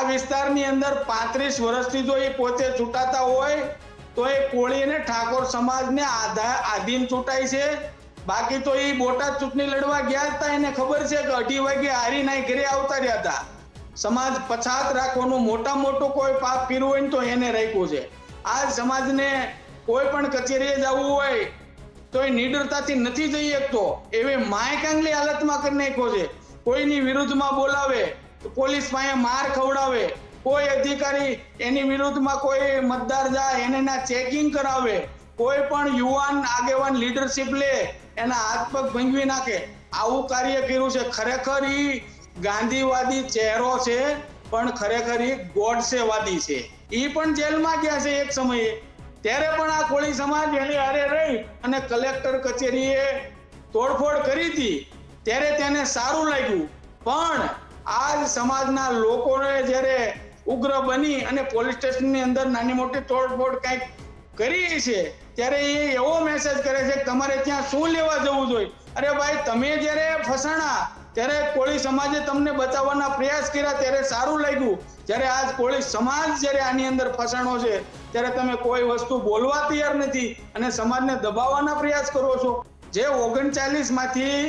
વિસ્તારની અંદર 35 વર્ષથી જો એ પોતે ચૂંટાતા હોય તો એ કોળી અને ઠાકોર સમાજને આધીન ચૂંટાય છે. બાકી તો એ બોટાદ ચૂંટણી લડવા ગયા હતા, એને ખબર છે કે 2:30 વાગે હારી નાઈ ઘરે આવતા રહ્યા હતા. સમાજ પછાત રાખવાનું મોટું કોઈ પાપ કર્યું હોય ને તો એને રાખ્યું છે. આ સમાજને કોઈ પણ કચેરીએ જવું હોય તો એ નિડરતાથી નથી જઈ શકતો, એવી માયકાંગલી હાલતમાં કરી નાખ્યો છે. કોઈની વિરુદ્ધમાં બોલાવે તો પોલીસ પાસે માર ખવડાવે, કોઈ અધિકારી એની વિરુદ્ધમાં કોઈ મતદાર જાય એને ના ચેકિંગ કરાવે, કોઈ પણ યુવાન આગેવાન લીડરશિપ લે એના હાથ પગ ભંગવી નાખે. આવું કાર્ય કર્યું છે. ખરેખર ઈ ગાંધીવાદી ચહેરો છે, પણ ખરેખર ઈ ગોડસેવાદી છે. ઈ પણ જેલમાં ગયા છે એક સમયે, ત્યારે પણ આ કોળી સમાજ એની હારે રહી અને કલેક્ટર કચેરીએ તોડફોડ કરી હતી, ત્યારે તેને સારું લાગ્યું. પણ આ સમાજના લોકોને જ્યારે ઉગ્ર બની અને પોલીસ સ્ટેશનની અંદર નાની મોટી તોડફોડ કંઈક કરી છે, ત્યારે એ એવો મેસેજ કરે છે કે તમારે ત્યાં શું લેવા જવું જોઈએ. અરે ભાઈ, તમે જ્યારે ફસાણા ત્યારે કોળી સમાજે તમને બચાવવાના પ્રયાસ કર્યા, ત્યારે સારું લાગ્યું. જ્યારે આજ કોળી સમાજ જ્યારે આની અંદર ફસાણો છે ત્યારે તમે કોઈ વસ્તુ બોલવા તૈયાર નથી અને સમાજને દબાવવાના પ્રયાસ કરો છો. જે 39 માંથી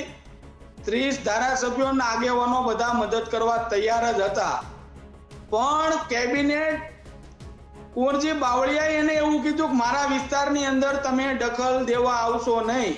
30 ધારાસભ્યોના આગેવાનો બધા મદદ કરવા તૈયાર જ હતા, પણ કેબિનેટ કુંવરજી બાવળિયાએ એને એવું કીધું કે મારા વિસ્તારની અંદર તમે દખલ દેવા આવશો નહીં,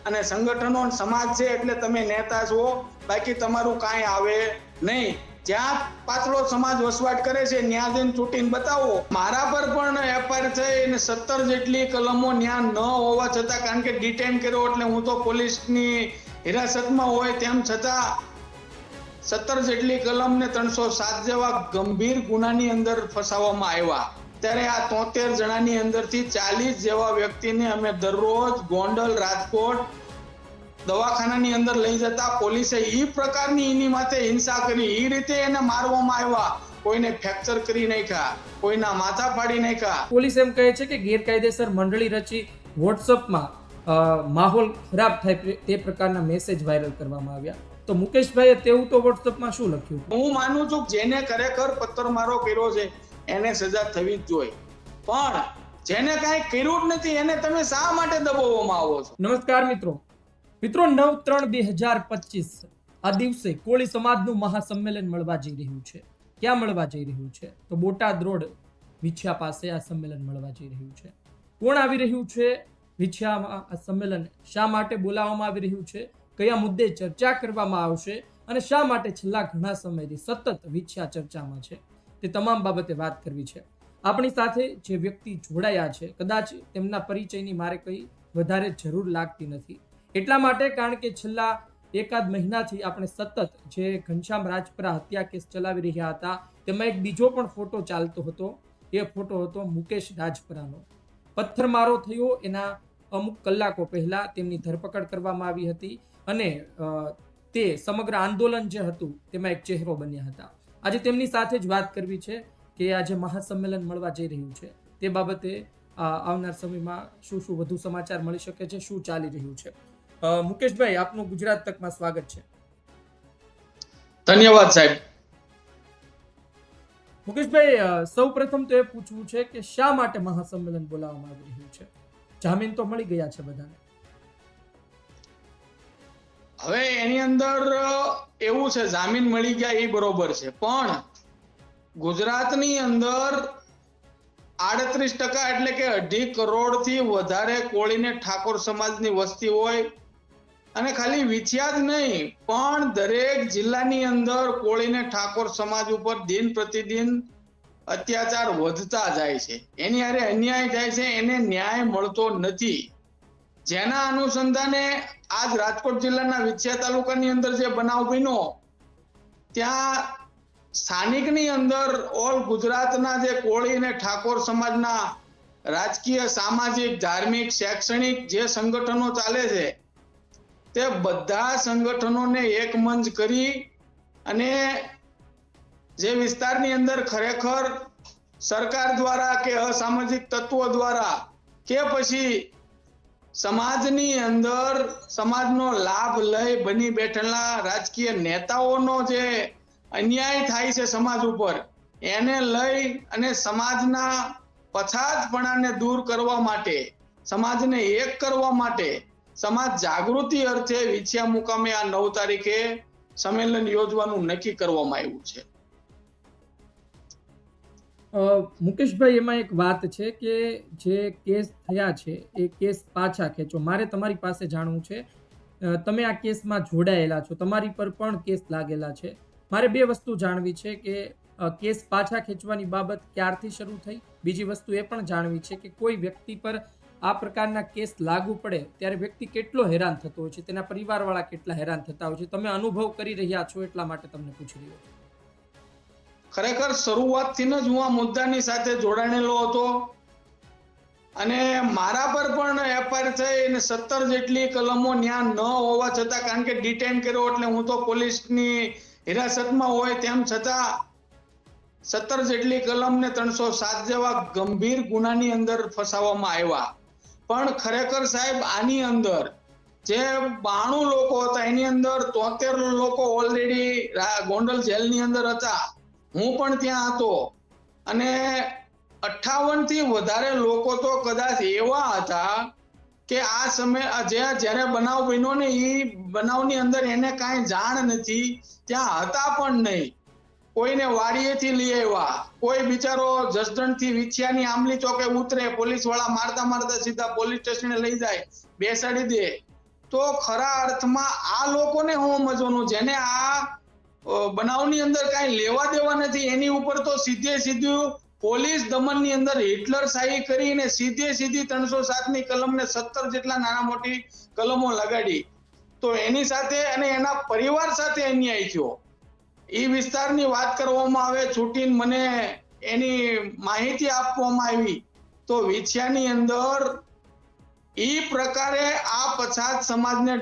અને સંગઠનો સમાજ છે એટલે તમે નેતા છો, બાકી તમારું કાંઈ આવે નહીં. જ્યાં પાછળો સમાજ વસવાટ કરે છે ત્યાં જઈને ચૂંટીને બતાવો. મારા પર પણ એફઆઈઆર થઈ અને 17 જેટલી કલમો ત્યાં ન હોવા છતાં, કારણ કે ડિટેન કર્યો એટલે હું તો પોલીસની હિરાસતમાં હોય તેમ છતાં 17 જેટલી કલમ ને 307 જેવા ગંભીર ગુનાની અંદર ફસાવવામાં આવ્યા. ત્યારે આ 73 જણાની અંદરથી 40 જેવા વ્યક્તિને અમે દરરોજ ગોંડલ, રાજકોટ દવાખાનાની અંદર લઈ જતા. પોલીસે ઈ પ્રકારની એની માથે હિંસા કરી, ઈ રીતે એને મારવામાં આવ્યા. કોઈને ફ્રેક્ચર કરી નાખ્યા, કોઈના માથા ફાડી નાખ્યા. પોલીસ એમ કહે છે કે ગેરકાયદેસર મંડળી રચી વોટ્સઅપમાં માહોલ ખરાબ થાય તે પ્રકારના મેસેજ વાયરલ કરવામાં આવ્યા. તો મુકેશભાઈએ તેવું તો વોટ્સઅપમાં શું લખ્યું? હું માનું છું જેને ખરેખર પથ્થરમારો કર્યો છે એને સજા થવી જ જોઈએ, પણ જેને કાંઈ કર્યું જ નથી એને તમે શા માટે દબાવવામાં આવો છો? નમસ્કાર મિત્રો, 9/3/2025 આ દિવસે કોળી સમાજનું મહાસંમેલન મળવા જઈ રહ્યું છે. ક્યાં મળવા જઈ રહ્યું છે? તો બોટાદ રોડ વિછિયા પાસે આ સંમેલન મળવા જઈ રહ્યું છે. કોણ આવી રહ્યું છે વિછિયામાં? આ સંમેલન શા માટે બોલાવવામાં આવી રહ્યું છે? કયા મુદ્દે ચર્ચા કરવામાં આવશે અને શા માટે છેલ્લા ઘણા સમયથી સતત વિછિયા ચર્ચામાં છે, તે તમામ બાબતે વાત કરવી છે. આપણી સાથે જે વ્યક્તિ જોડાયા છે, કદાચ તેમના પરિચયની મારે કંઈ વધારે જરૂર લાગતી નથી, એટલા માટે કારણ કે છેલ્લા એકાદ મહિનાથી આપણે સતત જે ઘનશ્યામ રાજપરા હત્યા કેસ ચલાવી રહ્યા હતા, તેમાં એક બીજો પણ ફોટો ચાલતો હતો. એ ફોટો હતો મુકેશ રાજપરાનો. પથ્થરમારો થયો એના અમુક કલાકો પહેલા તેમની ધરપકડ કરવામાં આવી હતી અને તે સમગ્ર આંદોલન જે હતું તેમાં એક ચહેરો બન્યા હતા. આજે તેમની સાથે જ વાત કરવી છે કે આજે મહાસંમેલન મળવા જઈ રહ્યું છે તે બાબતે આવનાર સમયમાં શું શું વધુ સમાચાર મળી શકે છે, શું ચાલી રહ્યું છે. મુકેશભાઈ, આપનું ગુજરાત તકમાં સ્વાગત છે. ધન્યવાદ સાહેબ. મુકેશભાઈ, સૌ પ્રથમ તો એ પૂછવું છે કે શા માટે મહાસંમેલન બોલાવવામાં આવી રહ્યું છે? જામીન તો મળી ગયા છે બધાને. હવે એની અંદર એવું છે, જામીન મળી ગયા એ બરોબર છે, પણ ગુજરાતની અંદર 38% એટલે કે 2.5 કરોડથી વધારે કોળી ને ઠાકોર સમાજની વસ્તી હોય, અને ખાલી વિછિયા જ નહીં પણ દરેક જિલ્લાની અંદર કોળી ને ઠાકોર સમાજ ઉપર દિન પ્રતિદિન અત્યાચાર વધતા જાય છે. એની હારે અન્યાય થાય છે, એને ન્યાય મળતો નથી. જેના અનુસંધાને આજ રાજકોટ જિલ્લાના વિછિયા તાલુકાની અંદર જે બનાવ બન્યો, ત્યાં સ્થાનિકની અંદર ઓલ ગુજરાતના જે કોળી અને ઠાકોર સમાજના રાજકીય, સામાજિક, ધાર્મિક, શૈક્ષણિક જે સંગઠનો ચાલે છે તે બધા સંગઠનોને એક મંચ કરી અને જે વિસ્તારની અંદર ખરેખર સરકાર દ્વારા કે અસામાજિક તત્વો દ્વારા કે પછી સમાજની અંદર સમાજનો લાભ લઈ બની બેઠેલા રાજકીય નેતાઓનો જે અન્યાય થાય છે સમાજ ઉપર, એને લઈ અને સમાજના પછાતપણાને દૂર કરવા માટે, સમાજને એક કરવા માટે, સમાજ જાગૃતિ અર્થે વિછિયા મુકામે આ 9 તારીખે સંમેલન યોજવાનું નક્કી કરવામાં આવ્યું છે. મુકેશભાઈ, એમાં એક વાત છે કે જે કેસ થયા છે એ કેસ પાછા ખેંચો. મારે તમારી પાસે જાણવું છે, તમે આ કેસમાં જોડાયેલા છો, તમારી પર પણ કેસ લાગેલા છે. મારે બે વસ્તુ જાણવી છે કે કેસ પાછા ખેંચવાની બાબત ક્યારથી શરૂ થઈ? બીજી વસ્તુ એ પણ જાણવી છે કે કોઈ વ્યક્તિ પર આ પ્રકારના કેસ લાગુ પડે ત્યારે વ્યક્તિ કેટલો હેરાન થતો હોય છે, તેના પરિવારવાળા કેટલા હેરાન થતા હોય છે. તમે અનુભવ કરી રહ્યા છો એટલા માટે તમને પૂછી રહ્યો છું. ખરેખર શરૂઆતથી જ હું આ મુદ્દાની સાથે જોડાયેલો હતો અને મારા પર પણ એફઆઈઆર થઈ અને 17 જેટલી કલમો ન્યા ન હોવા છતાં, કારણ કે ડિટેન કર્યો એટલે હું તો પોલીસની હિરાસતમાં હોય તેમ છતાં 17 જેટલી કલમને 307 જેવા ગંભીર ગુનાની અંદર ફસાવવામાં આવ્યા. પણ ખરેખર સાહેબ, આની અંદર જે 92 લોકો હતા એની અંદર 73 લોકો ઓલરેડી ગોંડલ જેલની અંદર હતા. હું પણ ત્યાં હતો અને 58 થી વધારે લોકો તો કદાચ એવા હતા કે આ સમય જ્યારે બનાવ બન્યો ને એ બનાવની અંદર એને કાંઈ જાણ નથી, ત્યાં હતા પણ નહીં. કોઈને વાડીએથી લઈ આવ્યા, કોઈ બિચારો જસદણથી વિછિયાની આંબલી ચોકે ઉતરે, પોલીસ વાળા મારતા મારતા સીધા પોલીસ સ્ટેશને લઈ જાય, બેસાડી દે. તો ખરા અર્થમાં આ લોકોને હું સમજવાનું, જેને આ બનાવની અંદર કાંઈ લેવા દેવા નથી, એની ઉપર તો સીધું પોલીસ દમનની અંદર હિટલર શાહી કરીને સીધી 307 ની કલમને 17 જેટલા નાના મોટી કલમો લગાડી. તો એની સાથે અને એના પરિવાર સાથે અન્યાય થયો. એ વિસ્તારની વાત કરવામાં આવે, છૂટીને મને એની માહિતી આપવામાં આવી તો વિછિયાની અંદર એ પ્રકારે આ પછાત સમાજને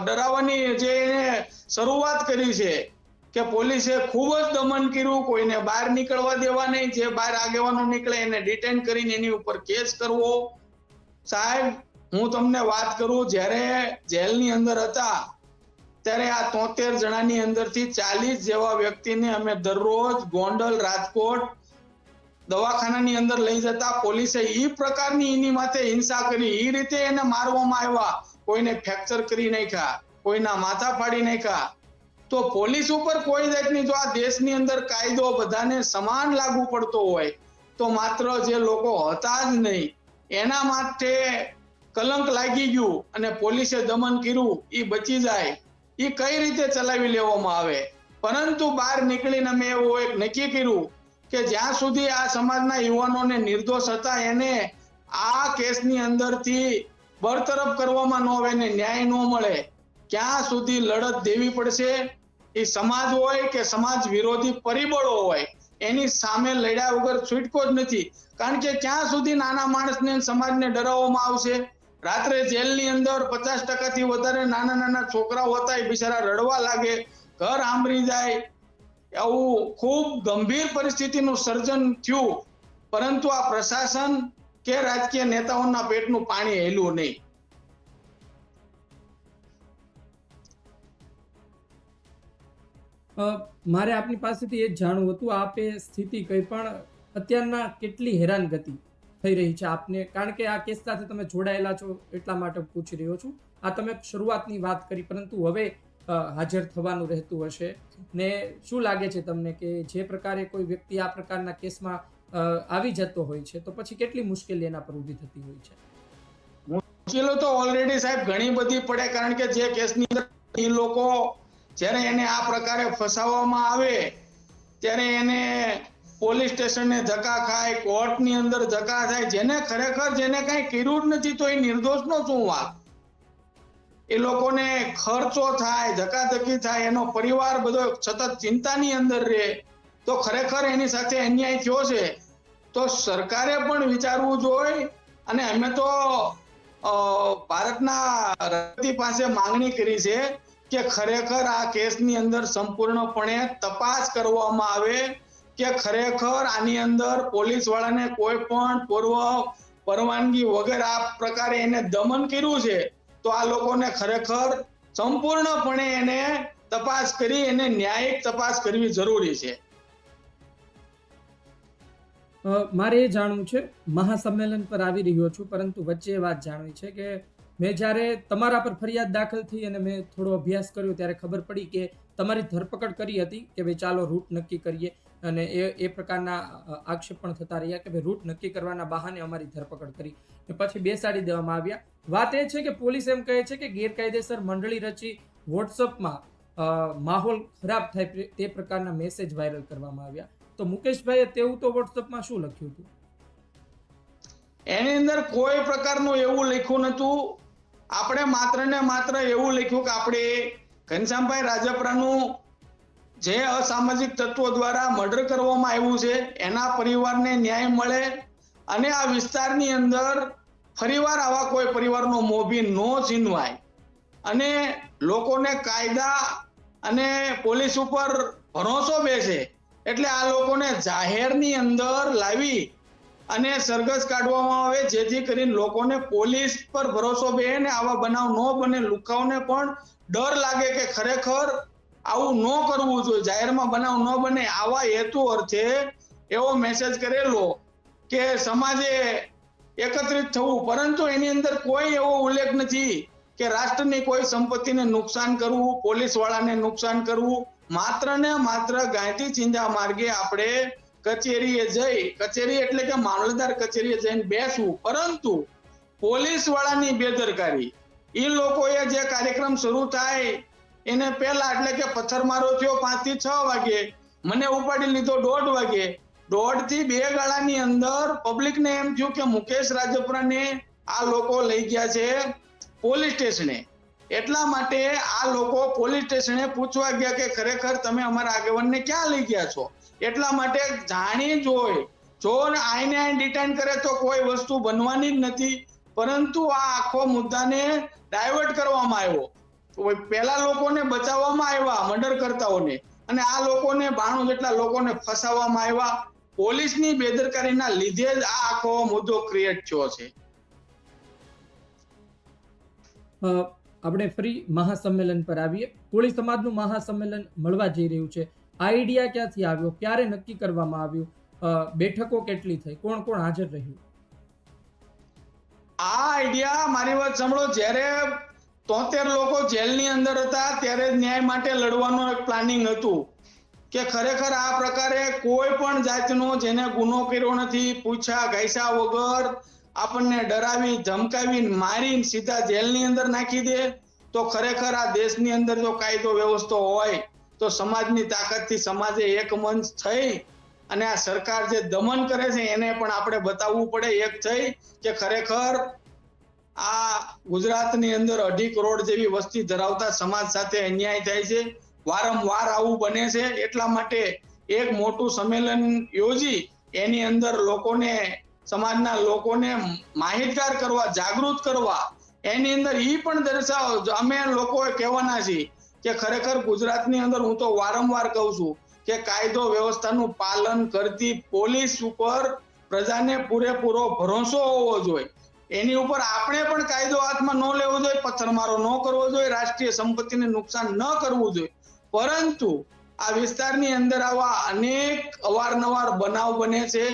ડરાવવાની જે એને શરૂઆત કરી છે કે પોલીસે ખૂબ જ દમન કર્યું, કોઈને બહાર નીકળવા દેવા નહીં, જે બહાર આગેવાનો નીકળે એને ડિટેન કરીને એની ઉપર કેસ કરવો. સાહેબ, હું તમને વાત કરું, જ્યારે જેલની અંદર હતા ત્યારે આ 73 જણાની અંદરથી 40 જેવા વ્યક્તિને અમે દરરોજ ગોંડલ, રાજકોટ દવાખાનાની અંદર લઈ જતા. પોલીસે એ પ્રકારની એની માથે હિંસા કરી, એ રીતે એને મારવામાં આવ્યા, કોઈને ફ્રેક્ચર કરી નાખ્યા, કોઈના માથા ફાડી નાખ્યા. તો પોલીસ ઉપર કોઈ જાતની, જો આ દેશની અંદર કાયદો બધાને સમાન લાગુ પડતો હોય તો માત્ર જે લોકો હતા જ નહીં એના માટે કલંક લાગી ગયું અને પોલીસે દમન કર્યું, એ બચી જાય, એ કઈ રીતે ચલાવી લેવામાં આવે. પરંતુ બહાર નીકળીને અમે એવું એક નક્કી કર્યું કે જ્યાં સુધી આ સમાજના યુવાનોને નિર્દોષ હતા એને આ કેસની અંદરથી બરતરફ કરવામાં ન આવે ને ન્યાય ન મળે, ક્યાં સુધી લડત દેવી પડશે. એ સમાજ હોય કે સમાજ વિરોધી પરિબળો હોય, એની સામે લડ્યા વગર છૂટકો જ નથી. કારણ કે ક્યાં સુધી નાના માણસને સમાજને ડરાવવામાં આવશે. રાત્રે જેલની અંદર 50% થી વધારે નાના છોકરાઓ હતા, એ બિચારા રડવા લાગે, ઘર આંબરી જાય. આવું ખૂબ ગંભીર પરિસ્થિતિનું સર્જન થયું, પરંતુ આ પ્રશાસન કે રાજકીય નેતાઓના પેટનું પાણી હેલું નહીં. મારે આપની પાસેથી એ જ જાણવું હતું, આપે સ્થિતિ કઈ પણ અત્યારના કેટલી હેરાનગતિ થઈ રહી છે આપને, કારણ કે આ કેસ સાથે તમે જોડાયેલા છો એટલા માટે પૂછી રહ્યો છું. આ તમે શરૂઆતની વાત કરી, પરંતુ હવે હાજર થવાનું રહેતું હશે ને શું લાગે છે તમને કે જે પ્રકારે કોઈ વ્યક્તિ આ પ્રકારના કેસમાં આવી જતો હોય છે તો પછી કેટલી મુશ્કેલી એના પર ઊભી થતી હોય છે? મુશ્કેલીઓ તો ઓલરેડી સાહેબ ઘણી બધી પડે, કારણ કે જે કેસની અંદર એ લોકો જ્યારે એને આ પ્રકારે ફસાવવામાં આવે ત્યારે એને પોલીસ સ્ટેશને ધક્કા ખાય, કોર્ટની અંદર ધક્કા થાય. જેને ખરેખર જેને કઈ કર્યું જ નથી તો એ નિર્દોષનો શું વાત? એ લોકોને ખર્ચો થાય, ધક્કાધક્કી થાય, એનો પરિવાર બધો સતત ચિંતાની અંદર રહે. તો ખરેખર એની સાથે અન્યાય થયો છે તો સરકારે પણ વિચારવું જોઈએ. અને અમે તો ભારતના રાષ્ટ્રપતિ પાસે માંગણી કરી છે કે ખરેખર આ કેસની અંદર સંપૂર્ણપણે તપાસ કરવામાં આવે કે ખરેખર આની અંદર પોલીસ વાળાને કોઈ પણ પૂર્વ પરવાનગી વગર આ પ્રકારે એને દમન કર્યું છે તો આ લોકોને ખરેખર સંપૂર્ણપણે એને તપાસ કરી એને ન્યાયિક તપાસ કરવી જરૂરી છે. મારે એ જાણવું છે, મહાસંમેલન પર આવી રહ્યો છું, પરંતુ વચ્ચે એ વાત જાણવી છે કે મેં જ્યારે તમારા પર ફરિયાદ દાખલ થઈ અને મેં થોડો અભ્યાસ કર્યો ત્યારે ખબર પડી કે તમારી ધરપકડ કરી હતી કે ભાઈ ચાલો રૂટ નક્કી કરીએ, અને એ પ્રકારના આક્ષેપ પણ થતા રહ્યા કે ભાઈ રૂટ નક્કી કરવાના બહાને અમારી ધરપકડ કરી ને પછી બેસાડી દેવામાં આવ્યા. વાત એ છે કે પોલીસ એમ કહે છે કે ગેરકાયદેસર મંડળી રચી વોટ્સઅપમાં માહોલ ખરાબ થાય તે પ્રકારના મેસેજ વાયરલ કરવામાં આવ્યા. તો મુકેશભાઈએ તેવું તો વોટ્સઅપમાં શું લખ્યું હતું? એની અંદર કોઈ પ્રકારનું એવું લખ્યું નતું. આપણે માત્ર ને માત્ર એવું લખ્યું કે આપણે ઘનશ્યામભાઈ રાજપરાનું જે અસામાજિક તત્વો દ્વારા મર્ડર કરવામાં આવ્યું છે એના પરિવારને ન્યાય મળે અને આ વિસ્તારની અંદર ફરીવાર આવા કોઈ પરિવારનો મોભી ન ચીનવાય અને લોકોને કાયદા અને પોલીસ ઉપર ભરોસો બેસે, એટલે આ લોકોને જાહેરની અંદર લાવી અને સરઘસ કાઢવામાં આવે, જેથી કરીને લોકોને પોલીસ પર ભરોસો બે ને આવા બનાવ ન બને, લુખાઓને પણ ડર લાગે કે ખરેખર આવું ન કરવું જોઈએ, જાહેરમાં બનાવ ન બને. આવા હેતુ અર્થે એવો મેસેજ કરેલો કે સમાજે એકત્રિત થવું, પરંતુ એની અંદર કોઈ એવો ઉલ્લેખ નથી કે રાષ્ટ્રની કોઈ સંપત્તિને નુકસાન કરવું, પોલીસ વાળાને નુકસાન કરવું. માત્ર ને માત્ર ગાંધી ચિંધા માર્ગે આપણે કચેરીએ જઈ, કચેરી એટલે કે મામલતદાર કચેરીએ જઈને બેસવું, પરંતુ પોલીસ વાળાની બેદરકારી, એ લોકોએ જે કાર્યક્રમ શરૂ થાય એને પહેલા એટલે કે પથ્થરમારો થયો 5 થી 6 વાગે, મને ઉપાડી લીધો 1:30 વાગે, 1:30 થી 2 ગાળાની અંદર પબ્લિકને એમ થયું કે મુકેશ રાજપરાને આ લોકો લઈ ગયા છે પોલીસ સ્ટેશને. એટલા માટે આ લોકો પોલીસ સ્ટેશને પૂછવા ગયા કે ખરેખર તમે અમારા આગેવાનને ક્યાં લઈ ગયા છો. એટલા માટે જાણી જોઈ જો આઈને ડિટેન કરે તો કોઈ વસ્તુ બનવાની જ નથી, પરંતુ આ આખો મુદ્દાને ડાયવર્ટ કરવામાં આવ્યો. પહેલા લોકોને બચાવવામાં આવ્યા મર્ડર કરતાઓને, અને આ લોકોને 92 જેટલા લોકોને ફસાવવામાં આવ્યા. પોલીસની બેદરકારીના લીધે જ આ આખો મુદ્દો ક્રિએટ થયો છે. આપણે ફરી મહાસંમેલન પર આવીએ. કોળી સમાજનું મહાસંમેલન મળવા જઈ રહ્યું છે. આઈડિયા ક્યાંથી આવ્યો, ક્યારે નક્કી કરવામાં આવ્યું, બેઠકો કેટલી થઈ, કોણ કોણ હાજર રહ્યું? આ આઈડિયા, મારી વાત સાંભળો, જ્યારે 73 લોકો જેલની અંદર હતા ત્યારે ન્યાય માટે લડવાનું એક પ્લાનિંગ હતું કે ખરેખર આ પ્રકારે કોઈ પણ જાતનો જેને ગુનો કર્યો નથી, પૂછા ઘાયસા વગર આપણને ડરાવી ધમકાવી મારીને સીધા જેલની અંદર નાખી દે, તો ખરેખર આ દેશની અંદર જો કાયદો વ્યવસ્થો હોય તો સમાજની તાકાતથી સમાજે એક મંચ થઈ અને આ સરકાર જે દમન કરે છે એને પણ આપણે બતાવવું પડે એક થઈ કે ખરેખર આ ગુજરાતની અંદર 2.5 કરોડ જેવી વસ્તી ધરાવતા સમાજ સાથે અન્યાય થાય છે, વારંવાર આવું બને છે. એટલા માટે એક મોટું સંમેલન યોજી એની અંદર લોકોને, સમાજના લોકોને માહિતગાર કરવા, જાગૃત કરવા, એની અંદર ઈ પણ દર્શાવો. અમે લોકો કહેવાના છીએ કે ખરેખર ગુજરાતની અંદર, હું તો વારંવાર કહું છું કે કાયદો વ્યવસ્થાનું પાલન કરતી પોલીસ ઉપર પ્રજાને પૂરેપૂરો ભરોસો હોવો જોઈએ. એની ઉપર આપણે પણ કાયદો હાથમાં ન લેવો જોઈએ, પથ્થરમારો ન કરવો જોઈએ, રાષ્ટ્રીય સંપત્તિને નુકસાન ન કરવું જોઈએ. પરંતુ આ વિસ્તારની અંદર આવા અનેક અવારનવાર બનાવ બને છે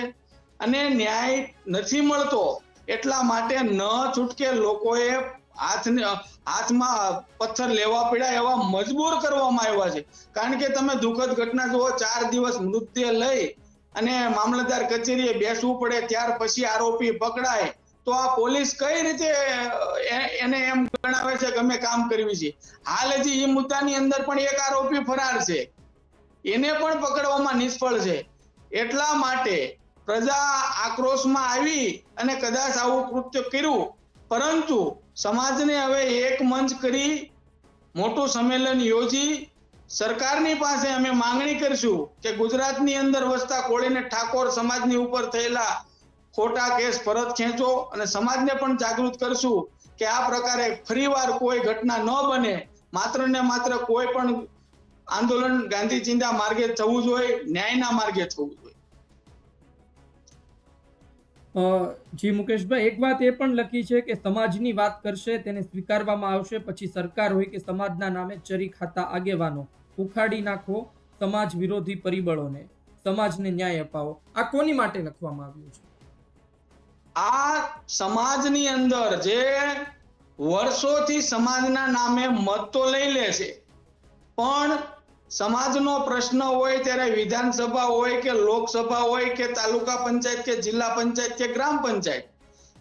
અને ન્યાય નથી મળતો. એટલા માટે ન છૂટકે લોકોએ હાથમાં પથ્થર લેવા પડ્યા, એવા મજબૂર કરવામાં આવ્યા છે. કારણ કે તમે દુઃખદ ઘટના જુઓ, 4 દિવસ મૃતદેહ લઈ અને મામલતદાર કચેરીએ બેસવું પડે, ત્યાર પછી આરોપી પકડાય, તો આ પોલીસ કઈ રીતે એને એમ ગણાવે છે કે અમે કામ કરવી છે. હાલ હજી એ મુદ્દાની અંદર પણ એક આરોપી ફરાર છે, એને પણ પકડવામાં નિષ્ફળ છે. એટલા માટે પ્રજા આક્રોશમાં આવી અને કદાચ આવું કૃત્ય કર્યું, પરંતુ સમાજને હવે એક મંચ કરી મોટું સંમેલન યોજી સરકારની પાસે અમે માંગણી કરશું કે ગુજરાતની અંદર વસતા કોળીને ઠાકોર સમાજની ઉપર થયેલા ખોટા કેસ પરત ખેંચો, અને સમાજને પણ જાગૃત કરશું કે આ પ્રકારે ફરીવાર કોઈ ઘટના ન બને. માત્ર ને માત્ર કોઈ પણ આંદોલન ગાંધી ચિંધા માર્ગે થવું જોઈએ, ન્યાયના માર્ગે થવું જોઈએ. જી મુકેશભાઈ, એક વાત એ પણ લખી છે કે સમાજની વાત કરશે તેને સ્વીકારવામાં આવશે, પછી સરકાર હોય કે સમાજના નામે ચરી ખાતા આગેવાનો ઉખાડી નાખો સમાજ વિરોધી પરિબળોને. સમાજને ન્યાય અપાવો, આ કોની માટે લખવામાં આવ્યું છે? આ સમાજની અંદર જે વર્ષોથી સમાજના નામે મત તો લઈ લે છે, પણ સમાજનો પ્રશ્ન હોય ત્યારે વિધાનસભા હોય કે લોકસભા હોય કે તાલુકા પંચાયત કે જિલ્લા પંચાયત કે ગ્રામ પંચાયત,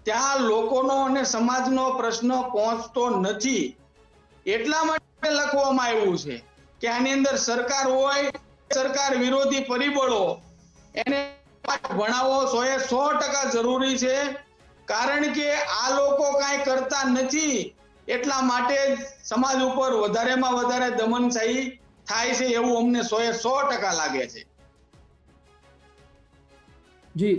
ત્યાં લોકોનો અને સમાજનો પ્રશ્ન પહોંચતો નથી. એટલા માટે લખવામાં આવ્યું છે કે આની અંદર સરકાર હોય, સરકાર વિરોધી પરિબળો, એને ભણાવવો 100% જરૂરી છે. કારણ કે આ લોકો કાંઈ કરતા નથી, એટલા માટે સમાજ ઉપર વધારેમાં વધારે દમનશાહી થાય છે એવું અમને 100% લાગે છે. જી,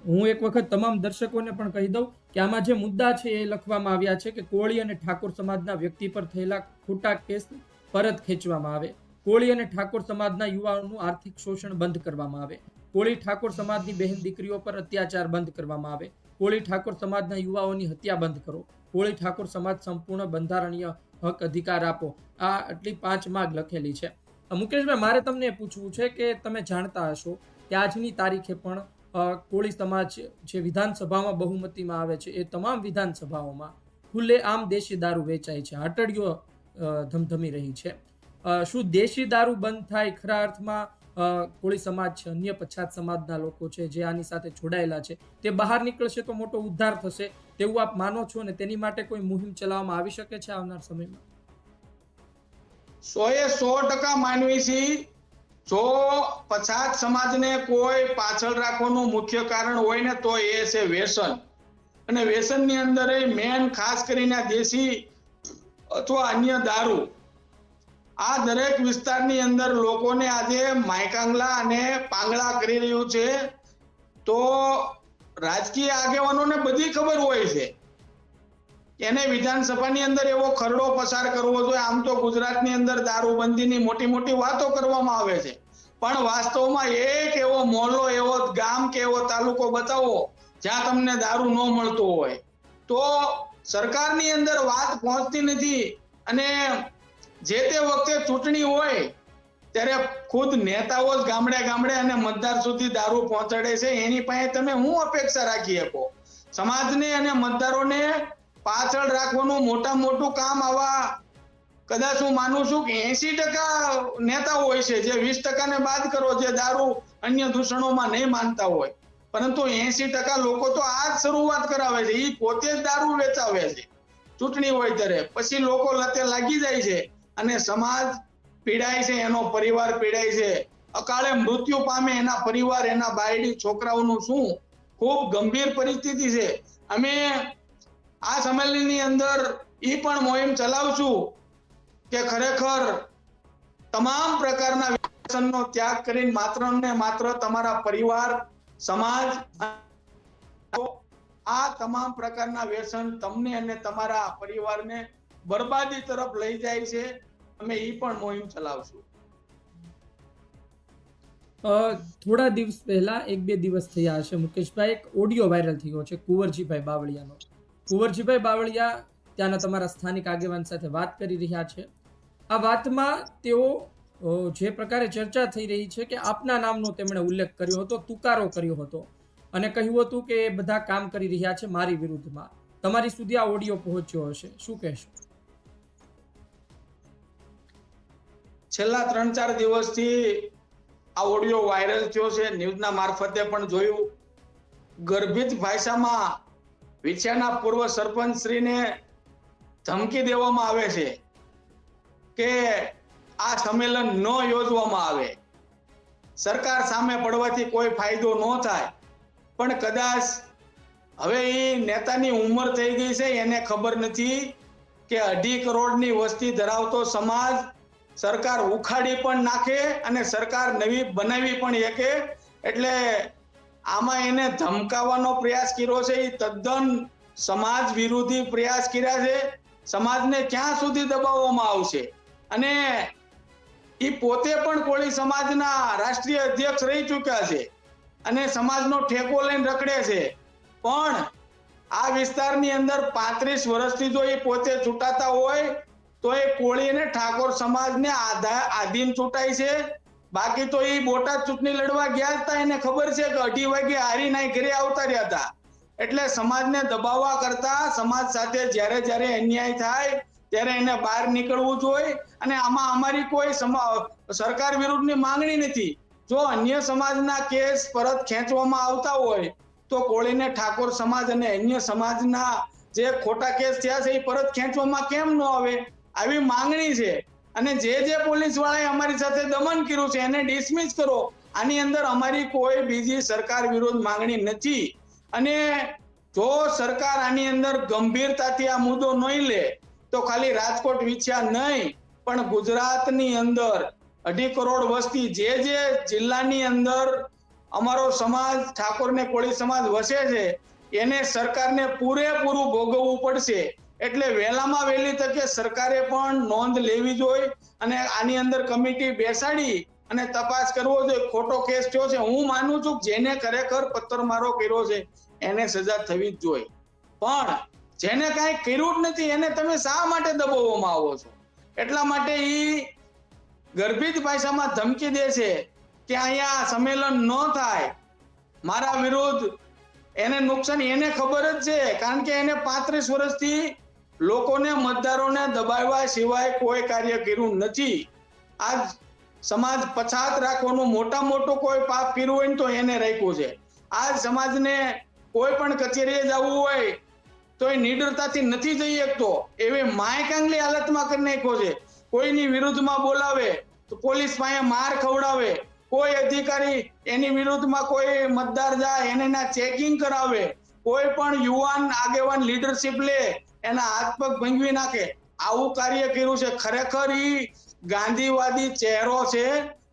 હું એક વખત તમામ દર્શકોને પણ કહી દઉં કે આમાં જે મુદ્દા છે એ લખવામાં આવ્યા છે કે કોળી અને ઠાકોર સમાજના વ્યક્તિ પર થયેલા ખોટા કેસ પરત ખેંચવામાં આવે, કોળી અને ઠાકોર સમાજના યુવાઓનું આર્થિક શોષણ બંધ કરવામાં આવે, કોળી ઠાકોર સમાજની બહેન દીકરીઓ પર અત્યાચાર બંધ કરવામાં આવે, કોળી ઠાકોર સમાજના યુવાઓની હત્યા બંધ કરો, કોળી ઠાકોર સમાજ સંપૂર્ણ બંધારણીય હક અધિકાર આપો. આ આટલી 5 માંગ લખેલી છે. મુકેશભાઈ, મારે તમને પૂછવું છે કે તમે જાણતા હશો કે આજની તારીખે પણ કોળી સમાજ જે વિધાનસભામાં બહુમતીમાં આવે છે એ તમામ વિધાનસભાઓમાં ખુલ્લે આમ દેશી દારૂ વેચાય છે, હટડીઓ ધમધમી રહી છે. શું દેશી દારૂ બંધ થાય? ખરા અર્થમાં કોળી સમાજ છે, અન્ય પછાત સમાજના લોકો છે જે આની સાથે જોડાયેલા છે, તે બહાર નીકળશે તો મોટો ઉદ્ધાર થશે તેવું આપ માનો છો, અને તેની માટે કોઈ મુહિમ ચલાવવામાં આવી શકે છે આવનાર સમયમાં? 100% માનવી છીએ. જો પછાત સમાજને કોઈ પાછળ રાખવાનું મુખ્ય કારણ હોય ને તો એ છે વ્યસન. અને વ્યસનની અંદર મેન ખાસ કરીને દેશી અથવા અન્ય દારૂ, આ દરેક વિસ્તારની અંદર લોકોને આજે માયકાંગલા અને પાંગળા કરી રહ્યું છે. તો રાજકીય આગેવાનોને બધી ખબર હોય છે, એને વિધાનસભાની અંદર એવો ખરડો પસાર કરવો જોઈએ. આમ તો ગુજરાતની અંદર દારૂબંધીની મોટી મોટી વાતો કરવામાં આવે છે, પણ વાસ્તવમાં એક એવો મોહલ્લો, એવો ગામ કે એવો તાલુકો બતાવો જ્યાં તમને દારૂ ન મળતો હોય. તો સરકારની અંદર વાત પહોંચતી નથી, અને જે તે વખતે ચૂંટણી હોય ત્યારે ખુદ નેતાઓ જ ગામડે ગામડે અને મતદાર સુધી દારૂ પહોંચાડે છે. એની પાસે તમે શું અપેક્ષા રાખી શકો? સમાજને અને મતદારોને પાછળ રાખવાનું મોટું કામ આવા કદાચ હું માનું છું કે 80% નેતાઓ હોય છે, જે 20% બાદ કરો, જે દારૂ અન્ય દૂષણોમાં નહીં માનતા હોય, પરંતુ 80% લોકો તો આ જ શરૂઆત કરાવે છે. એ પોતે જ દારૂ વેચાવે છે ચૂંટણી હોય ત્યારે. પછી લોકો લતે લાગી જાય છે અને સમાજ પીડાય છે, એનો પરિવાર પીડાય છે, અકાળે મૃત્યુ પામે એના પરિવાર, એના બાયડી છોકરાઓનું શું ખૂબ ગંભીર પરિસ્થિતિ છે. અમે આ સંમેલનની અંદર એ પણ મોહિમ ચલાવશું કે ખરેખર તમામ પ્રકારના વ્યસનનો ત્યાગ કરીને માત્ર ને માત્ર તમારા પરિવાર, સમાજ, આ તમામ પ્રકારના વ્યસન તમને અને તમારા પરિવારને બરબાદી તરફ લઈ જાય છે. અમે એ પણ મોહિમ ચલાવશું. થોડા દિવસ પહેલા 1-2 દિવસ થયા હશે મુકેશભાઈ, એક ઓડિયો વાયરલ થયો છે કુંવરજીભાઈ બાવળિયાનો. કુંવરજીભાઈ બાવળિયા ત્યાંના તમારા સ્થાનિક આગેવાન સાથે વાત કરી રહ્યા છે. આ વાતમાં તેઓ જે પ્રકારે ચર્ચા થઈ રહી છે કે આપના નામનો તેમણે ઉલ્લેખ કર્યો હતો, તુકારો કર્યો હતો અને કહ્યું હતું કે એ બધા કામ કરી રહ્યા છે મારી વિરુદ્ધમાં. તમારી સુધી આ ઓડિયો પહોંચ્યો હશે, શું કહેશો? છેલ્લા 3-4 દિવસથી આ ઓડિયો વાયરલ થયો છે, ન્યૂઝના મારફતે પણ જોયું. ગર્ભિત ભાષામાં વિછિયાના પૂર્વ સરપંચ શ્રીને ધમકી દેવામાં આવે છે કે આ સંમેલન ન યોજવામાં આવે. સરકાર સામે પડવાથી કોઈ ફાયદો ન થાય, પણ કદાચ હવે એ નેતાની ઉંમર થઈ ગઈ છે, એને ખબર નથી કે 2.5 કરોડની વસ્તી ધરાવતો સમાજ સરકાર ઉખાડી પણ નાખે અને સરકાર નવી બનાવી પણ શકે. એટલે આમાં એને ધમકાવવાનો પ્રયાસ કર્યો છે, એ તદ્દન સમાજ વિરોધી પ્રયાસ કર્યા છે. સમાજને ક્યાં સુધી દબાવવામાં આવશે? અને એ પોતે પણ કોળી સમાજના રાષ્ટ્રીય અધ્યક્ષ રહી ચૂક્યા છે અને સમાજનો ઠેકો લઈને રખડે છે. પણ આ વિસ્તારની અંદર 35 વર્ષથી જો એ પોતે ચૂંટાતા હોય તો એ કોળી અને ઠાકોર સમાજને આધીન ચૂંટાય છે. બાકી તો એ બોટાદ ચૂંટણી લડવા ગયા હતા, એને ખબર છે કે 2:30 વાગે હારીને ઘરે આવતા રહ્યા હતા. એટલે સમાજને દબાવવા કરતા સમાજ સાથે જ્યારે જ્યારે અન્યાય થાય ત્યારે એને બહાર નીકળવું જોઈએ. અને આમાં અમારી કોઈ સરકાર વિરુદ્ધની માંગણી નથી. જો અન્ય સમાજના કેસ પરત ખેંચવામાં આવતા હોય તો કોળીને ઠાકોર સમાજ અને અન્ય સમાજના જે ખોટા કેસ થયા છે એ પરત ખેંચવામાં કેમ ન આવે, આવી માંગણી છે. અને જે પોલીસ વાળાએ અમારી સાથે દમન કર્યું છે એને ડિસમિસ કરો. આની અંદર અમારી કોઈ બીજી સરકાર વિરુદ્ધ માંગણી નથી. અને જો સરકાર આની અંદર ગંભીરતાથી આ મુદ્દો નહીં લે તો ખાલી રાજકોટ વિછ્યા નહીં પણ ગુજરાતની અંદર 2.5 કરોડ વસ્તી જે જિલ્લાની અંદર અમારો સમાજ ઠાકોર ને કોળી સમાજ વસે છે એને સરકારને પૂરેપૂરું ભોગવવું પડશે. એટલે વહેલામાં વહેલી તકે સરકારે પણ નોંધ લેવી જોઈએ અને આની અંદર કમિટી બેસાડી અને તપાસ કરવો જોઈએ. ખોટો કેસ થયો છે, હું માનું છું જેને ખરેખર પથ્થરમારો કર્યો છે એને સજા થવી જ જોઈએ, પણ જેને કાંઈ કર્યું જ નથી એને તમે શા માટે દબાવવામાં આવો છો? એટલા માટે ઈ ગર્ભિત ભાષામાં ધમકી દે છે કે અહીંયા સંમેલન ન થાય, મારા વિરુદ્ધ એને નુકસાન એને ખબર જ છે, કારણ કે એને 35 વર્ષથી લોકોને મતદારોને દબાવવા સિવાય કોઈ કાર્ય કર્યું નથી. આજ સમાજ પછાત રાખવાનું મોટું કોઈ પાપ કર્યું હોય ને તો એને રાખ્યું છે. આજ સમાજને કોઈ પણ કચેરીએ જવું હોય તો એ નિડરતાથી નથી જઈ શકતો એવી માયકાંગલી હાલતમાં કરી નાખ્યો છે. કોઈની વિરુદ્ધમાં બોલાવે તો પોલીસ પાસે માર ખવડાવે, કોઈ અધિકારી એની વિરુદ્ધમાં કોઈ મતદાર જાય એને ચેકિંગ કરાવે, કોઈ પણ યુવાન આગેવાન લીડરશિપ લે એના હાથ પગ ભંગવી નાખે. આવું કાર્ય કર્યું છે. ખરેખર ઈ ગાંધીવાદી ચહેરો છે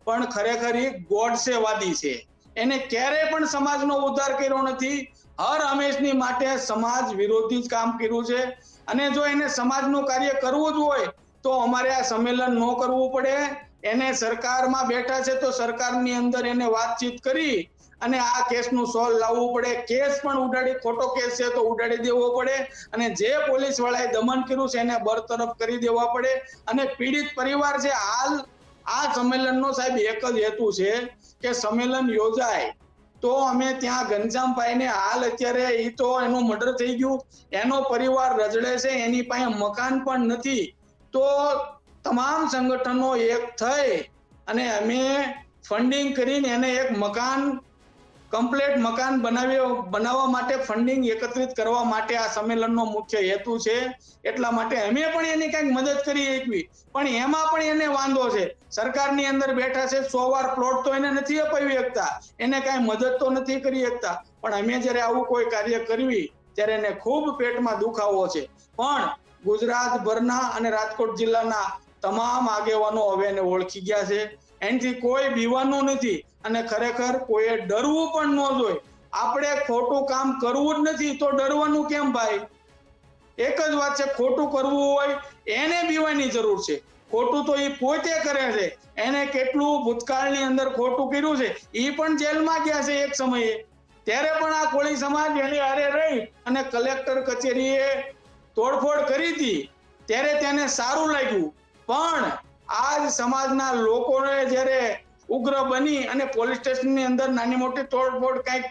પણ ખરેખર ઈ ગોડસેવાદી છે. એને ક્યારેય પણ સમાજનો ઉદ્ધાર કર્યો નથી. હર હંમેશની માટે સમાજ વિરોધી જ કામ કર્યું છે. અને જો એને સમાજનું કાર્ય કરવું જ હોય તો અમારે આ સંમેલન ન કરવું પડે. એને સરકારમાં બેઠા છે તો સરકારની અંદર એને વાતચીત કરી અને આ કેસનું સોલ્વ લાવવું પડે. કેસ પણ ઉડાડી, ખોટો કેસ છે તો ઉડાડી દેવો પડે અને જે પોલીસ વાળાએ દમન કર્યું છે એને બરતરફ કરી દેવા પડે. અને પીડિત પરિવાર છે, હાલ આ સંમેલનનો સાહેબ એક જ હેતુ છે કે સંમેલન યોજાય તો અમે ત્યાં ઘનશ્યામભાઈને હાલ અત્યારે ઈ તો એનું મર્ડર થઈ ગયું, એનો પરિવાર રજડે છે, એની પાસે મકાન પણ નથી. તો તમામ સંગઠનો એક થઈ અને અમે ફંડિંગ કરીને એને એક મકાન કમ્પ્લીટ મકાન બનાવવા માટે ફંડિંગ એકત્રિત કરવા માટે આ સંમેલનનો મુખ્ય હેતુ છે. એટલા માટે અમે પણ એની કંઈક મદદ કરી એકવી, પણ એમાં પણ એને વાંધો છે. સરકારની અંદર બેઠા છે, 100 વાર પ્લોટ તો એને નથી અપાવી શકતા, એને કાંઈ મદદ તો નથી કરી શકતા. પણ અમે જ્યારે આવું કોઈ કાર્ય કરવી ત્યારે એને ખૂબ પેટમાં દુખાવો છે. પણ ગુજરાતભરના અને રાજકોટ જિલ્લાના તમામ આગેવાનો હવે એને ઓળખી ગયા છે. એનાથી કોઈ બીવાનું નથી અને ખરેખર કોઈએ ડરવું પણ ન જોઈએ. આપણે ખોટું કામ કરવું જ નથી તો ડરવાનું કેમ ભાઈ? એક જ વાત છે, ખોટું કરવું હોય એને બીવાની જરૂર છે. ખોટું તો એ પોતે કરે છે. એને કેટલું ભૂતકાળની અંદર ખોટું કર્યું છે, એ પણ જેલમાં ગયા છે એક સમયે. ત્યારે પણ આ કોળી સમાજ એની હારે રહી અને કલેક્ટર કચેરીએ તોડફોડ કરી હતી ત્યારે તેને સારું લાગ્યું. પણ આજ સમાજના લોકોને જ્યારે ઉગ્ર બની અને પોલીસ સ્ટેશનની અંદર નાની મોટી તોડફોડ કંઈક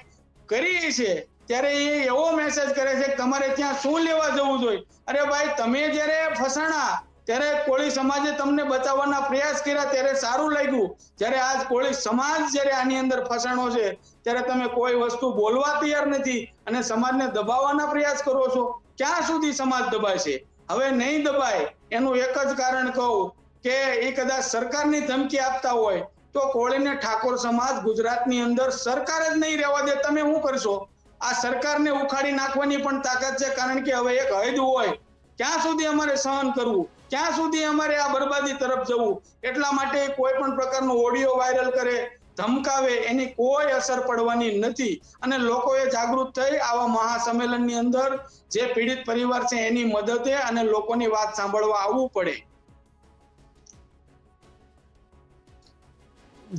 કરી છે ત્યારે એ એવો મેસેજ કરે છે કે તમારે ત્યાં શું લેવા જવું જોઈએ? અરે ભાઈ, તમે જ્યારે ફસાણા ત્યારે કોળી સમાજે તમને બચાવવાના પ્રયાસ કર્યા ત્યારે સારું લાગ્યું. જ્યારે આજ કોળી સમાજ જ્યારે આની અંદર ફસાણો છે ત્યારે તમે કોઈ વસ્તુ બોલવા તૈયાર નથી અને સમાજને દબાવવાના પ્રયાસ કરો છો. ક્યાં સુધી સમાજ દબાશે? હવે નહીં દબાય. એનું એક જ કારણ કહું કે એ કદાચ સરકારની ધમકી આપતા હોય તો કોળીને ઠાકોર સમાજ ગુજરાતની અંદર સરકાર જ નહીં રહેવા દે. તમે શું કરશો? આ સરકારને ઉખાડી નાખવાની પણ તાકાત છે, કારણ કે હવે એક હદ હોય. ક્યાં સુધી અમારે સહન કરવું? ક્યાં સુધી અમારે આ બરબાદી તરફ જવું? એટલા માટે કોઈ પણ પ્રકારનો ઓડિયો વાયરલ કરે, ધમકાવે, એની કોઈ અસર પડવાની નથી. અને લોકોએ જાગૃત થઈ આવા મહાસંમેલનની અંદર જે પીડિત પરિવાર છે એની મદદે અને લોકોની વાત સાંભળવા આવવું પડે.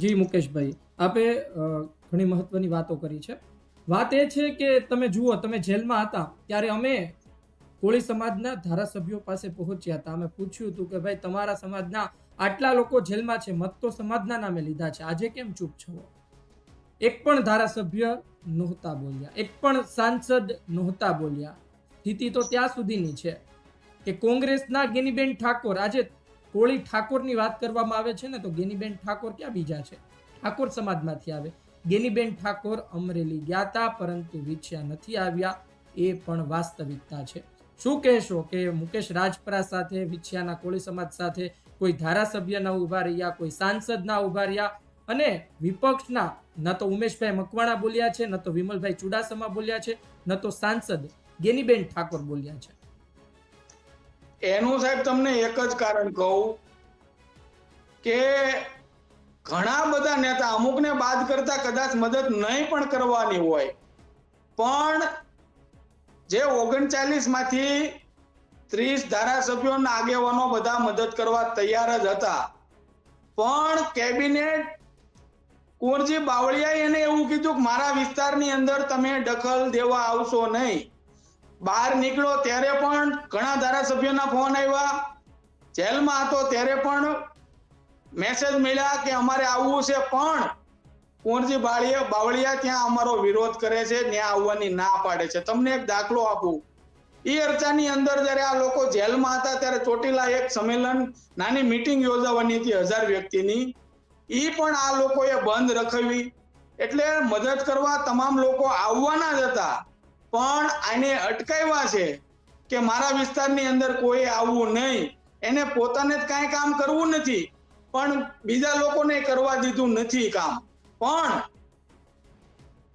જી મુકેશભાઈ, આપે ઘણી મહત્વની વાતો કરી છે. વાત એ છે કે તમે જુઓ, તમે જેલમાં હતા ત્યારે અમે કોળી સમાજના ધારાસભ્યો પાસે પહોંચ્યા હતા. અમે પૂછ્યું હતું કે ભાઈ તમારા સમાજના આટલા લોકો જેલમાં છે, મત તો સમાજના નામે લીધા છે, આજે કેમ ચૂપ છો? એક પણ ધારાસભ્ય નહોતા બોલ્યા, એક પણ સાંસદ નહોતા બોલ્યા. સ્થિતિ તો ત્યાં સુધીની છે કે કોંગ્રેસના ગેનીબેન ઠાકોર, આજે કોળી ઠાકોરની વાત કરવામાં આવે છે ને, તો ગેનીબેન ઠાકોર ક્યાં બીજા છે? ઠાકોર સમાજમાંથી આવે. ગેનીબેન ઠાકોર અમરેલી ગયા હતા, પરંતુ વિછ્યા નથી આવ્યા, એ પણ વાસ્તવિકતા છે. શું કહેશો કે મુકેશ રાજપરા સાથે, વિછ્યાના કોળી સમાજ સાથે કોઈ ધારાસભ્ય ન ઉભા રહ્યા, કોઈ સાંસદ ના ઉભા રહ્યા, અને વિપક્ષના ન તો ઉમેશભાઈ મકવાણા બોલ્યા છે, ન તો વિમલભાઈ ચુડાસમા બોલ્યા છે, ન તો સાંસદ ગેનીબેન ઠાકોર બોલ્યા છે? એનું સાહેબ તમને એક જ કારણ કહું કે ઘણા બધા નેતા, અમુકને બાદ કરતા કદાચ મદદ નહીં પણ કરવાની હોય, પણ જે 39 માંથી 30 ધારાસભ્યોના આગેવાનો બધા મદદ કરવા તૈયાર જ હતા. પણ કેબિનેટ કુંવરજી બાવળિયાએ એને એવું કીધું કે મારા વિસ્તારની અંદર તમે દખલ દેવા આવશો નહીં. બહાર નીકળો ત્યારે પણ ઘણા ધારાસભ્યોના ફોન આવ્યા, જેલમાં હતો ત્યારે પણ મેસેજ મળ્યા કે અમારે આવવું છે, પણ કુંવરજી બાવળિયા ત્યાં અમારો વિરોધ કરે છે, ત્યાં આવવાની ના પાડે છે. તમને એક દાખલો આપું. એ અરસાની અંદર જ્યારે આ લોકો જેલમાં હતા ત્યારે ચોટીલા એક સંમેલન, નાની મીટિંગ યોજાવાની હતી 1000 વ્યક્તિની, એ પણ આ લોકોએ બંધ રખાવી. એટલે મદદ કરવા તમામ લોકો આવવાના જ હતા, પણ આને અટકાવ્યા છે કે મારા વિસ્તારની અંદર કોઈ આવવું નહીં. એને પોતાને જ કાંઈ કામ કરવું નથી, પણ બીજા લોકોને કરવા દીધું નથી કામ. પણ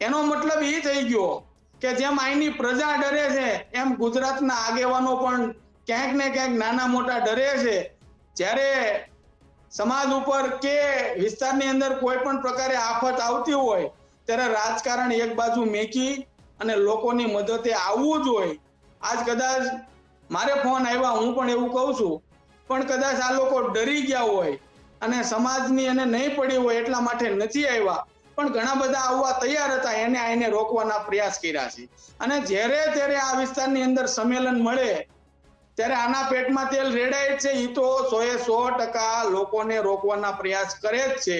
એનો મતલબ એ થઈ ગયો કે જેમ અહીંની પ્રજા ડરે છે, એમ ગુજરાતના આગેવાનો પણ ક્યાંક ને ક્યાંક નાના મોટા ડરે છે. જ્યારે સમાજ ઉપર કે વિસ્તારની અંદર કોઈ પણ પ્રકારે આફત આવતી હોય ત્યારે રાજકારણ એક બાજુ મેકી અને લોકોની મદદે આવવું જોઈએ. આજ કદાચ મારે ફોન આવ્યા, હું પણ એવું કહું છું, પણ કદાચ આ લોકો ડરી ગયા હોય અને સમાજની એને નહીં પડી હોય એટલા માટે નથી આવ્યા, પણ ઘણા બધા આવવા તૈયાર હતા, એને આઈને રોકવાના પ્રયાસ કર્યા છે. અને જ્યારે ત્યારે આ વિસ્તારની અંદર સંમેલન મળે ત્યારે આના પેટમાં તેલ રેડાય છે. એ તો 100% લોકોને રોકવાના પ્રયાસ કરે જ છે,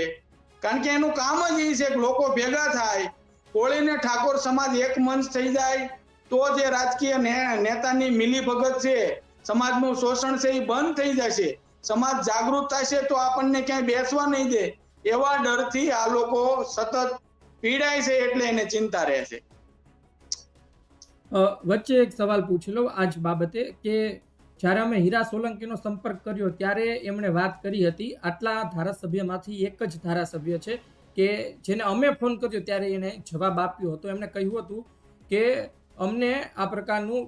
કારણ કે એનું કામ જ એ છે કે લોકો ભેગા થાય, કોળી ને ઠાકોર સમાજ એક મંચ થઈ જાય, તો જે રાજકીય નેતાની મિલીભગત છે, સમાજનું શોષણ છે, એ બંધ થઈ જશે. સમાજ જાગૃત થશે તો આપણને ક્યાંય બેસવા નહીં દે, એવા ડરથી આ લોકો સતત પીડાય છે, એટલે એને ચિંતા રહે છે. વચ્ચે એક સવાલ પૂછી લઉં આજ બાબતે કે જ્યારે અમે હીરા સોલંકીનો સંપર્ક કર્યો ત્યારે એમણે વાત કરી હતી, આટલા ધારાસભ્યમાંથી એક જ ધારાસભ્ય છે કે જેને અમે ફોન કર્યો ત્યારે એને જવાબ આપ્યો હતો. એમણે કહ્યું હતું કે અમને આ પ્રકારનું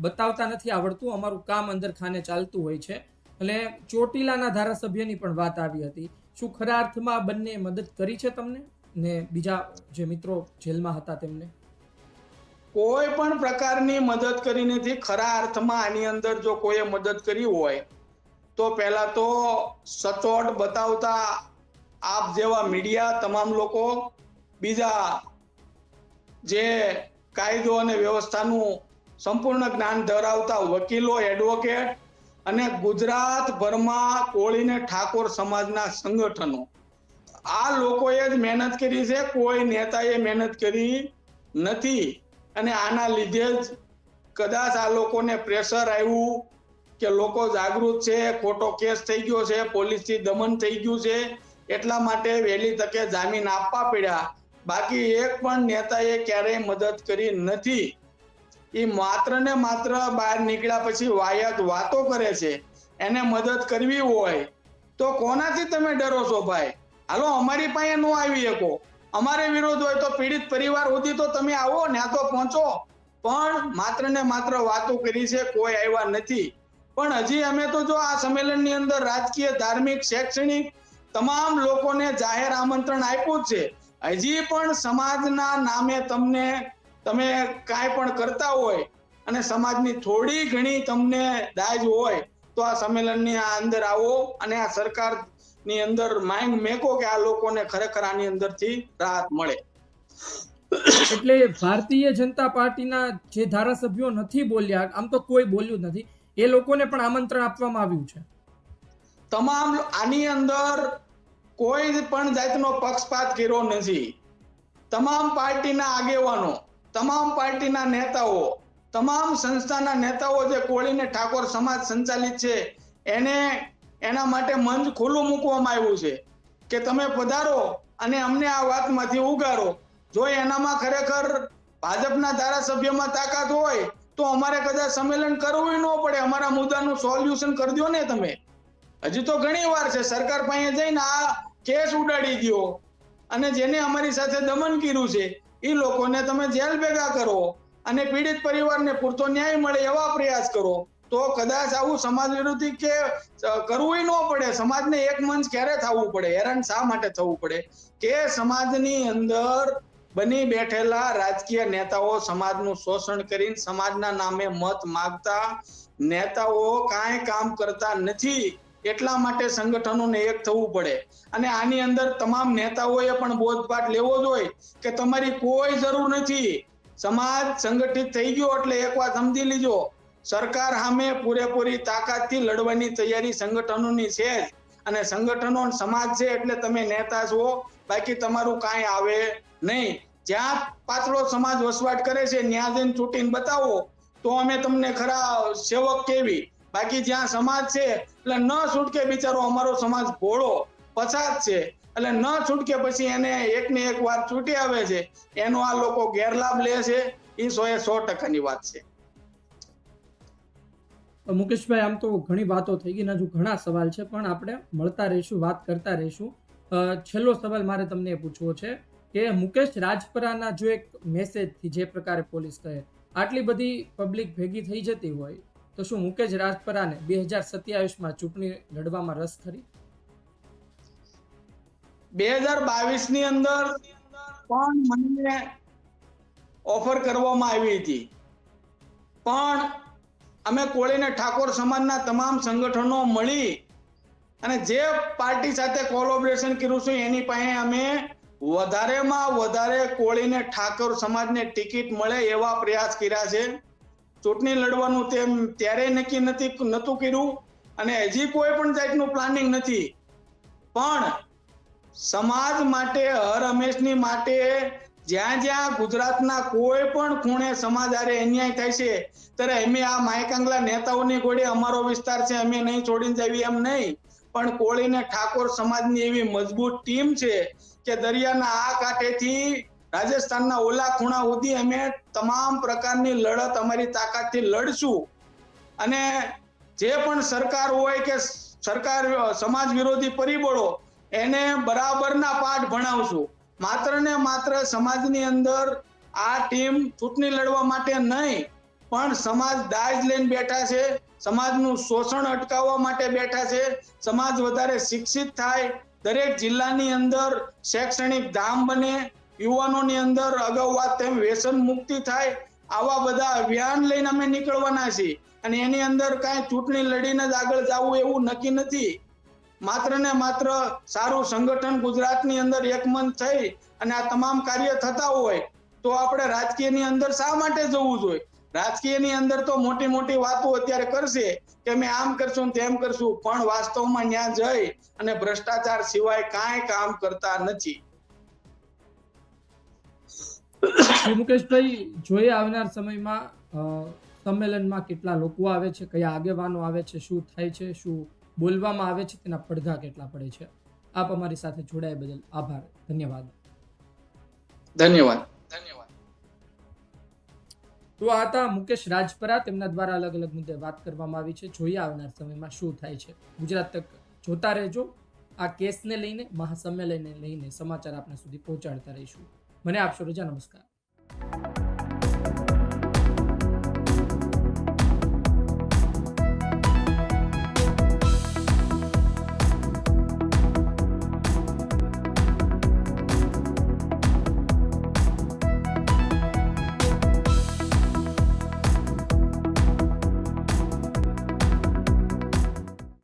બતાવતા નથી આવડતું, અમારું કામ અંદર ખાને ચાલતું હોય છે. અને ચોટીલાના ધારાસભ્યની પણ વાત આવી હતી. શું ખરા અર્થમાં બંને મદદ કરી છે તમને ને બીજા જે મિત્રો જેલમાં હતા તેમને? કોઈ પણ પ્રકારની મદદ કરી નથી. ખરા અર્થમાં આની અંદર જો કોઈએ મદદ કરી હોય તો પહેલા તો સચોટ બતાવતા આપ જેવા મીડિયા તમામ લોકો, બીજા જે કાયદો અને વ્યવસ્થાનું સંપૂર્ણ જ્ઞાન ધરાવતા વકીલો, એડવોકેટ અને ગુજરાતભરમાં કોળી ને ઠાકોર સમાજના સંગઠનો, આ લોકોએ જ મહેનત કરી છે. કોઈ નેતાએ મહેનત કરી નથી. અને આના લીધે જ કદાચ આ લોકોને પ્રેશર આવ્યું કે લોકો જાગૃત છે, ખોટો કેસ થઈ ગયો છે, પોલીસથી દમન થઈ ગયું છે, એટલા માટે વહેલી તકે જામીન આપવા પડ્યા. બાકી એક પણ નેતાએ ક્યારેય મદદ કરી નથી. એ માત્ર ને માત્ર બહાર નીકળ્યા પછી વાયાત વાતો કરે છે. એને મદદ કરવી હોય તો કોનાથી તમે ડરો છો ભાઈ? હાલો અમારી પાસે ન આવી શકો, અમારે વિરોધ હોય તો પીડિત પરિવાર સુધી તો તમે આવો ને, આ તો પહોંચો. પણ માત્ર ને માત્ર વાતો કરી છે, કોઈ આવ્યા નથી. પણ હજી અમે તો જો આ સંમેલનની અંદર રાજકીય, ધાર્મિક, શૈક્ષણિક તમામ લોકોને જાહેર આમંત્રણ આપ્યું છે. હજી પણ સમાજના નામે તમે કાંઈ પણ કરતા હોય અને સમાજની થોડી ઘણી તમને દાજ હોય તો આ સંમેલનની અંદર આવો અને આ સરકારની અંદર માંગ મેકો કે આ લોકોને ખરેખર આની અંદરથી રાહત મળે. એટલે ભારતીય જનતા પાર્ટીના જે ધારાસભ્યો નથી બોલ્યા, આમ તો કોઈ બોલ્યું નથી, એ લોકોને પણ આમંત્રણ આપવામાં આવ્યું છે. તમામ આની અંદર કોઈ પણ જાતનો પક્ષપાત કર્યો નથી. તમામ પાર્ટીના આગેવાનો, તમામ પાર્ટીના નેતાઓ, તમામ સંસ્થાના નેતાઓ જે કોળી ને ઠાકોર સમાજ સંચાલિત છે એને એના માટે મંચ ખુલ્લું મૂકવામાં આવ્યું છે કે તમે પધારો અને અમને આ વાતમાંથી ઉગારો. જો એનામાં ખરેખર ભાજપના ધારાસભ્યમાં તાકાત હોય તો અમારે કદાચ સંમેલન કરવું ન પડે, અમારા મુદ્દાનું સોલ્યુશન કરી દો ને તમે. હજી તો ઘણી વાર છે, સરકાર પાસે જઈને આ કેસ ઉડાડી દો અને જેને અમારી સાથે દમન કર્યું છે એ લોકોને તમે જેલ ભેગા કરો અને પીડિત પરિવારને પૂરતો ન્યાય મળે એવા પ્રયાસ કરો તો કદાચ આવું સમાજ વિરોધી કે કરવું ન પડે. સમાજને એક મંચ ક્યારે થવું પડે? હેરાન શા માટે થવું પડે કે સમાજની અંદર બની બેઠેલા રાજકીય નેતાઓ સમાજનું શોષણ કરીને સમાજના નામે મત માંગતા નેતાઓ કાંઈ કામ કરતા નથી. એટલા માટે સંગઠનોને એક થવું પડે અને આની અંદર તમામ નેતાઓએ પણ બોધપાઠ લેવો જોઈએ કે તમારી કોઈ જરૂર નથી. સમાજ સંગઠિત થઈ ગયો એટલે એક વાત સમજી લીજો, સરકાર સામે પૂરેપૂરી તાકાતથી લડવાની તૈયારી સંગઠનોની છે જ. અને સંગઠનો સમાજ છે એટલે તમે નેતા છો, બાકી તમારું કાંઈ આવે નહીં. જ્યાં પાછળો સમાજ વસવાટ કરે છે ત્યાં જઈને ચૂંટીને બતાવો તો અમે તમને ખરા સેવક કેવી. બાકી જ્યાં સમાજ છે એટલે ન છૂટકે બિચારો અમારો સમાજ ભોળો પછાત છે એટલે ન છૂટકે પછી એને એકને એક વાર છૂટી આવે છે, એનો આ લોકો ગેરલાભ લે છે. એ 100% વાત છે. મુકેશભાઈ, આમ તો ઘણી વાતો થઈ ગઈ, હજુ ઘણા સવાલ છે પણ આપણે મળતા રહીશું, વાત કરતા રહીશું. છેલ્લો સવાલ મારે તમને એ પૂછવો છે કે મુકેશ રાજપરાના જો એક મેસેજથી જે પ્રકારે પોલીસ કહે આટલી બધી પબ્લિક ભેગી થઈ જતી હોય તો શું મુકેશ રાજપરાને 2027માં ચૂંટણી લડવામાં રસ ખરી? 2022 ની અંદર પણ મને ઓફર કરવામાં આવી હતી, પણ અમે કોળી ને ઠાકોર સમાજના તમામ સંગઠનો મળી અને જે પાર્ટી સાથે કોલોબરેશન કર્યું છે એની પાસે અમે વધારેમાં વધારે કોળી ને ઠાકોર સમાજને ટિકિટ મળે એવા પ્રયાસ કર્યા છે. ચૂંટણી લડવાનું તેમ ત્યારે નક્કી નહોતું કર્યું અને હજી કોઈ પણ જાતનું પ્લાનિંગ નથી, પણ સમાજ માટે હર હંમેશની માટે જ્યાં જ્યાં ગુજરાતના કોઈ પણ ખૂણે સમાજ આરે અન્યાય થાય છે ત્યારે અમે આ માયકાંગલા નેતાઓની ગોળે અમારો વિસ્તાર છે અમે નહીં છોડીને જાવી એમ નહીં, પણ કોળી ને ઠાકોર સમાજની એવી મજબૂત ટીમ છે કે દરિયાના આ કાંઠેથી રાજસ્થાનના ઓલા ખૂણા સુધી અમે તમામ પ્રકારની લડત અમારી તાકાતથી લડશું અને જે પણ સરકાર હોય કે સરકાર સમાજ વિરોધી પરિબળો એને બરાબરના પાઠ ભણાવશું. માત્ર ને માત્ર સમાજની અંદર આ ટીમ ચૂંટણી લડવા માટે નહીં પણ સમાજ દાજ લઈને બેઠા છે, સમાજનું શોષણ અટકાવવા માટે બેઠા છે, સમાજ વધારે શિક્ષિત થાય, દરેક જિલ્લાની અંદર શૈક્ષણિક ધામ બને, યુવાનોની અંદર અગાઉ વાત તેમ વ્યસન મુક્તિ થાય, આવા બધા અભિયાન લઈને અમે નીકળવાના છીએ અને એની અંદર કાંઈ ચૂંટણી લડીને જ આગળ જવું એવું નક્કી નથી. માત્ર ને માત્ર સારું સંગઠન ગુજરાતની અંદર એકમંચ થઈ અને આ તમામ કાર્ય થતા હોય તો આપણે રાજકીયની અંદર શા માટે જવું જોઈએ? રાજકીયની અંદર તો મોટી મોટી વાતો અત્યારે કરશે કે અમે આમ કરશું તેમ કરશું, પણ વાસ્તવમાં ત્યાં જઈ અને ભ્રષ્ટાચાર સિવાય કાંઈ કામ કરતા નથી. મુકેશભાઈ, જોઈએ આવનાર સમયમાં સંમેલનમાં કેટલા લોકો આવે છે, કયા આગેવાનો આવે છે, શું થાય છે, શું બોલવામાં આવે છે, તેના પડઘા કેટલા પડે છે. આપ અમારી સાથે જોડાયા બદલ આભાર, ધન્યવાદ. ધન્યવાદ. તો આ હતા મુકેશ રાજપરા, તેમના દ્વારા અલગ અલગ મુદ્દે વાત કરવામાં આવી છે. જોઈએ આવનાર સમયમાં શું થાય છે. ગુજરાત તક જોતા રહેજો. આ કેસને લઈને, મહાસંમેલનને લઈને સમાચાર આપના સુધી પહોંચાડતા રહીશું. મને આપશો રજા. નમસ્કાર.